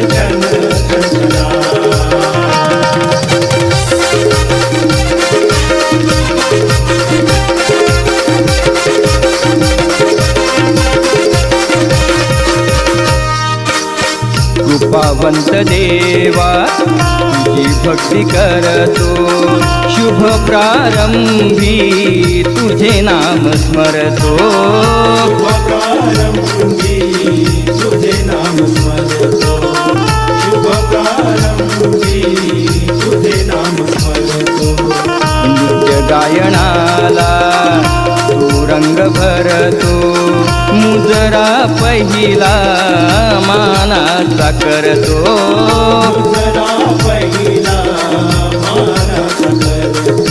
जन कल्पना। कृपावंत देवा तुझी भक्ती करतो, शुभ प्रारंभी तुझे नाम स्मरतो। शुभ प्रारंभी तुझे नाम स्मरतो, शुभ प्रारंभी तुझे नाम स्मरतो। नित्य गायनाला तू रंग भरतो, मुजरा पहिला मानाचा करतो। मुजरा पहिला मानाचा करतो,